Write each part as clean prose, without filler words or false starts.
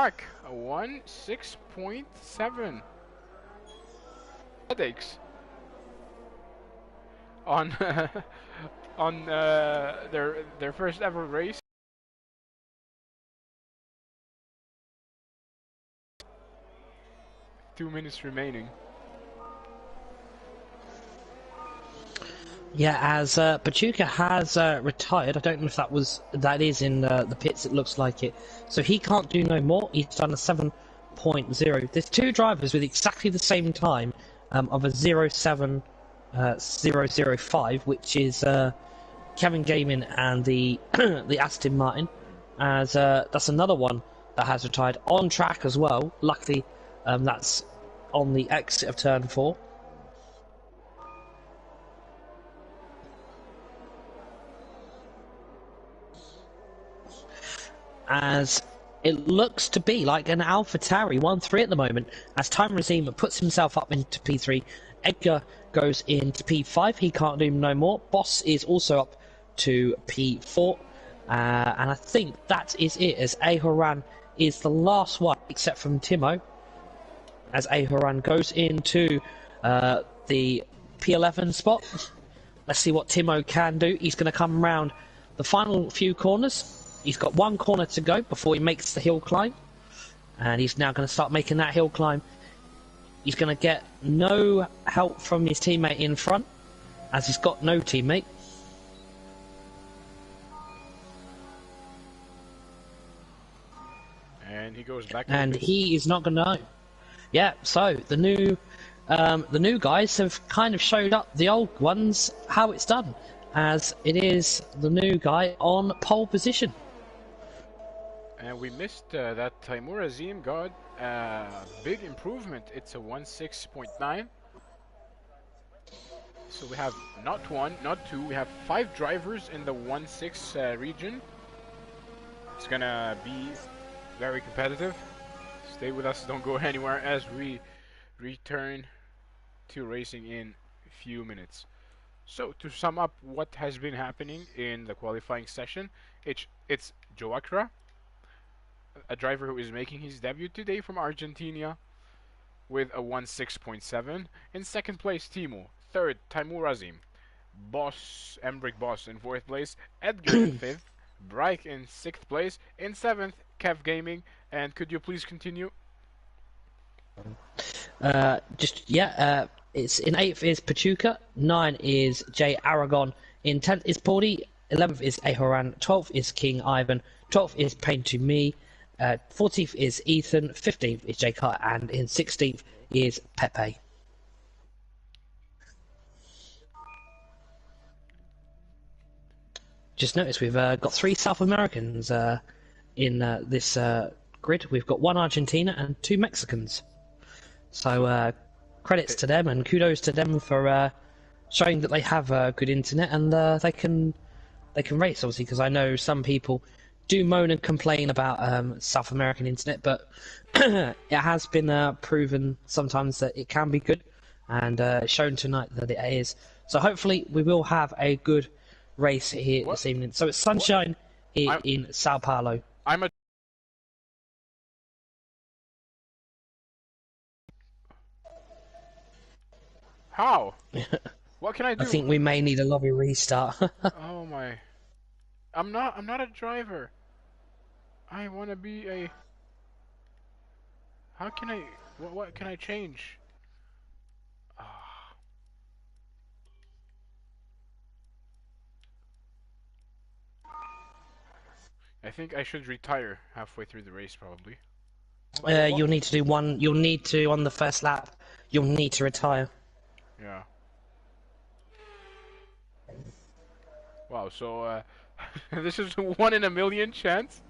back. A 1.6.7. Headaches. On on their first ever race. Two minutes remaining. Yeah, as Pachuca has retired. I don't know if that is in the pits. It looks like it. So he can't do no more. He's done a 7.0. There's two drivers with exactly the same time of a 0.7005, which is Kevin Gaming and the the Aston Martin. As that's another one that has retired on track as well. Luckily, that's on the exit of turn 4. As it looks to be like an AlphaTauri 1-3 at the moment, as Time Regime puts himself up into P3. Edgar goes into P5, he can't do no more. Boss is also up to P4, and I think that is it, as Ahoran is the last one, except from Timo, as Ahoran goes into the P11 spot. Let's see what Timo can do. He's going to come around the final few corners. He's got one corner to go before he makes the hill climb, and he's now going to start making that hill climb. He's going to get no help from his teammate in front, as he's got no teammate. And he goes back. And he is not going to know. Yeah, so the new guys have kind of showed up the old ones how it's done, as it is the new guy on pole position. And we missed that Timur Azim got a big improvement. It's a 1.6.9. So we have not one, not two, we have 5 drivers in the 1.6 region. It's gonna be very competitive. Stay with us, don't go anywhere as we return to racing in a few minutes. So to sum up what has been happening in the qualifying session, it's Joe Akra, a driver who is making his debut today from Argentina with a 1.6.7. In second place, Timo. Third, Timur Azim. Boss, Embrick Boss in fourth place. Edgar in fifth. Bryke in sixth place. In seventh, Kev Gaming. And could you please continue? It's in 8th is Pachuca, 9 is Jay Aragon, in 10th is Porty, 11th is Ahoran, 12th is King Ivan, 12th is Pain to Me, 14th is Ethan, 15th is Jay Carter, and in 16th is Pepe. Just notice we've got 3 South Americans in this grid. We've got 1 Argentina and 2 Mexicans. So credits to them and kudos to them for showing that they have good internet and they can race, obviously, because I know some people do moan and complain about South American internet, but it has been proven sometimes that it can be good, and shown tonight that it is. So hopefully we will have a good race here this evening. So it's sunshine here in Sao Paulo. How? What can I do? I think we may need a lobby restart. Oh my! I'm not a driver. I want to be a. How can I? What can I change? I think I should retire halfway through the race, probably. You'll need to do one. You'll need to on the first lap. You'll need to retire. Yeah. Wow. So this is 1 in a million chance.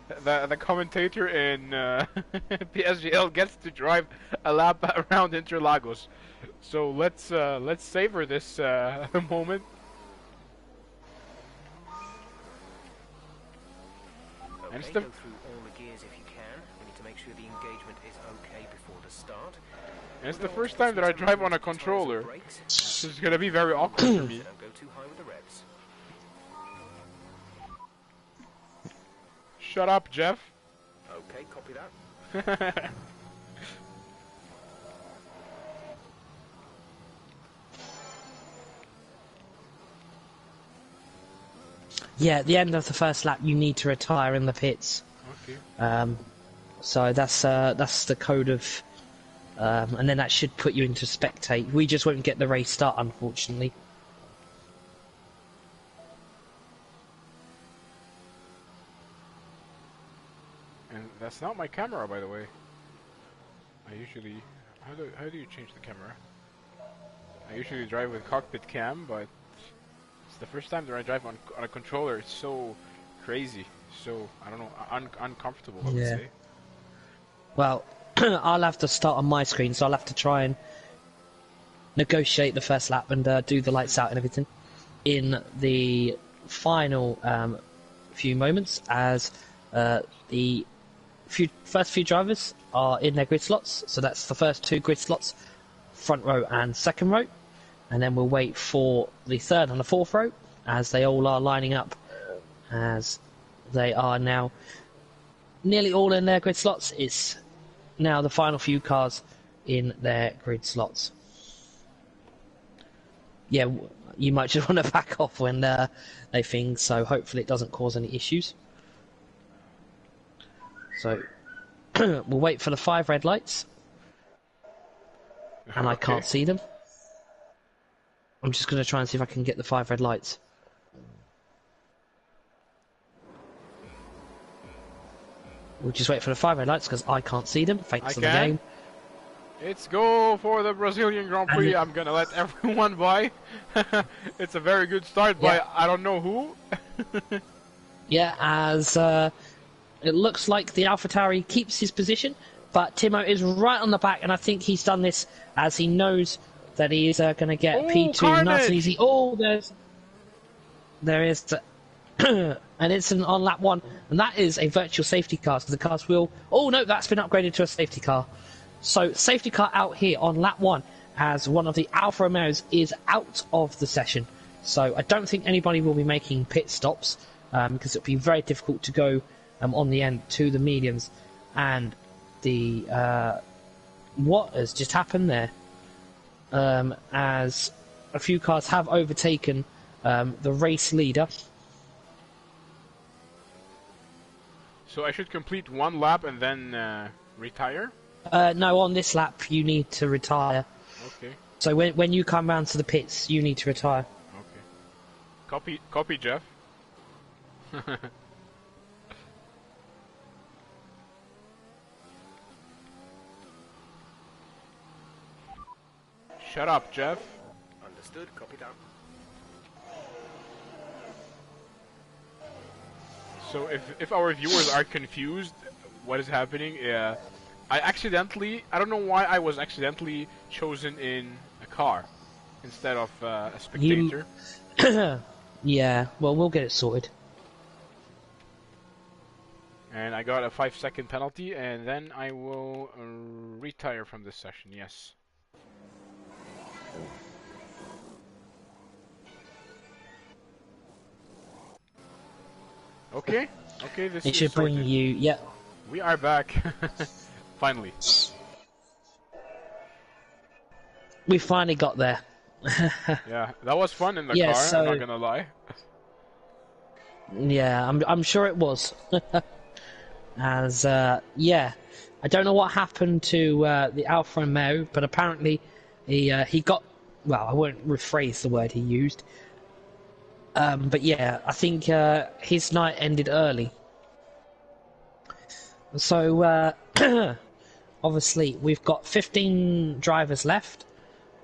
The commentator in PSGL gets to drive a lap around Interlagos. So let's savor this moment. Okay, go through all the gears if you can. We need to make sure the engagement is okay before the start. And it's the first time that I drive on a controller. This is gonna be very awkward for me. Don't go too high with the revs. Shut up, Jeff. Okay, copy that. Yeah, at the end of the first lap, you need to retire in the pits. Okay. So that's the code of, and then that should put you into spectate. We just won't get the race start, unfortunately. And that's not my camera, by the way. I usually... How do you change the camera? I usually drive with cockpit cam, but it's the first time that I drive on a controller. It's so crazy, so I don't know, uncomfortable, I would Yeah. say. Well, I'll have to start on my screen, so I'll have to try and negotiate the first lap and do the lights out and everything in the final few moments, as the first few drivers are in their grid slots. So that's the first 2 grid slots, front row and second row, and then we'll wait for the third and the fourth row as they all are lining up, as they are now nearly all in their grid slots. It's now the final few cars in their grid slots. Yeah, you might just want to back off when they think, so hopefully it doesn't cause any issues. So we'll wait for the 5 red lights, and I can't see them. I'm just going to try and see if I can get the 5 red lights. We'll just wait for the 5 red lights because I can't see them, thanks to the game. It's go for the Brazilian Grand Prix. I'm gonna let everyone by. It's a very good start by I don't know who. Yeah, as it looks like the AlphaTauri keeps his position, but Timo is right on the back, and I think he's done this as he knows that he is going to get P2 nice and easy. Oh, there is an incident on lap 1, and that is a virtual safety car, so the cars will... Oh no, that's been upgraded to a safety car. So safety car out here on lap 1, as one of the Alfa Romeos is out of the session. So I don't think anybody will be making pit stops, because it will be very difficult to go on the end to the mediums. And the what has just happened there? As a few cars have overtaken the race leader. So I should complete 1 lap and then retire? No, on this lap you need to retire. Okay. So when you come round to the pits, you need to retire. Okay. Copy, Jeff. Shut up, Jeff. Understood, copy that. So if our viewers are confused what is happening, I don't know why I was accidentally chosen in a car instead of a spectator. Yeah, well, we'll get it sorted. And I got a 5-second penalty, and then I will retire from this session, yes. Okay, this it is should sorted. bring you, yeah. We are back, finally. We finally got there. Yeah, that was fun in the car, so, I'm not gonna lie. Yeah, I'm sure it was. As, yeah, I don't know what happened to the Alfa Romeo, but apparently he got, well, I won't rephrase the word he used, but yeah, I think his night ended early. So, obviously, we've got 15 drivers left,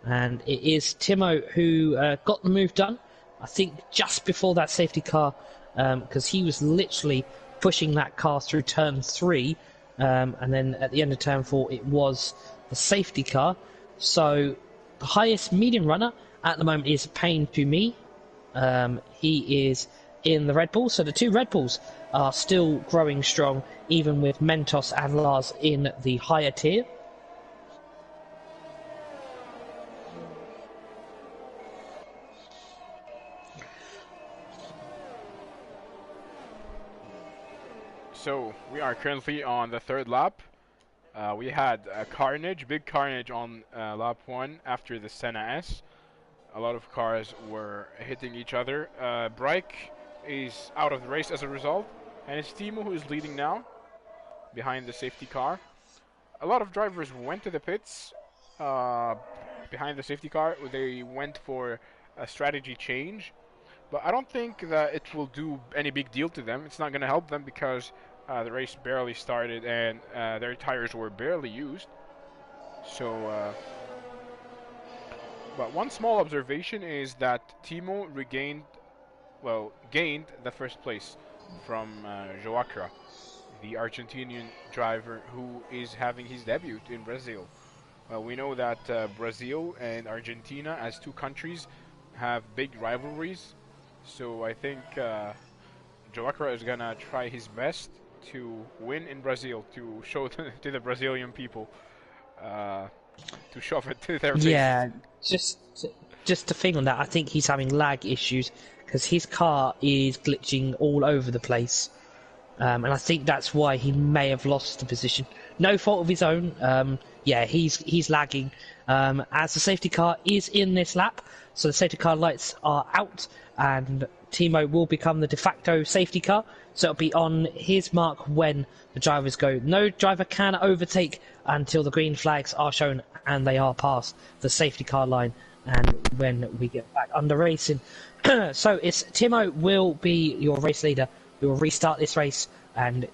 and it is Timo who got the move done, I think just before that safety car, because he was literally pushing that car through turn 3, and then at the end of turn 4 it was the safety car. So the highest medium runner at the moment is Payne to me. He is in the Red Bull, so the 2 Red Bulls are still growing strong, even with Mentos and Lars in the higher tier. So we are currently on the third lap. We had a carnage, big carnage on lap 1 after the Senna S. A lot of cars were hitting each other. Breik is out of the race as a result, and it's Timo who is leading now, behind the safety car. A lot of drivers went to the pits behind the safety car. They went for a strategy change, but I don't think that it will do any big deal to them. It's not going to help them because the race barely started and their tires were barely used. So, but one small observation is that Timo gained the first place from Joacra, the Argentinian driver who is having his debut in Brazil. We know that Brazil and Argentina, as two countries, have big rivalries. So I think Joacra is gonna try his best to win in Brazil, to show to the Brazilian people, to shove it to their faces. Yeah, just to thing on that, I think he's having lag issues because his car is glitching all over the place. And I think that's why he may have lost the position. No fault of his own. Yeah, he's lagging. As the safety car is in this lap, so the safety car lights are out, and Timo will become the de facto safety car. So it'll be on his mark when the drivers go. No driver can overtake until the green flags are shown and they are past the safety car line. And when we get back under racing, so it's Timo will be your race leader. We will restart this race, and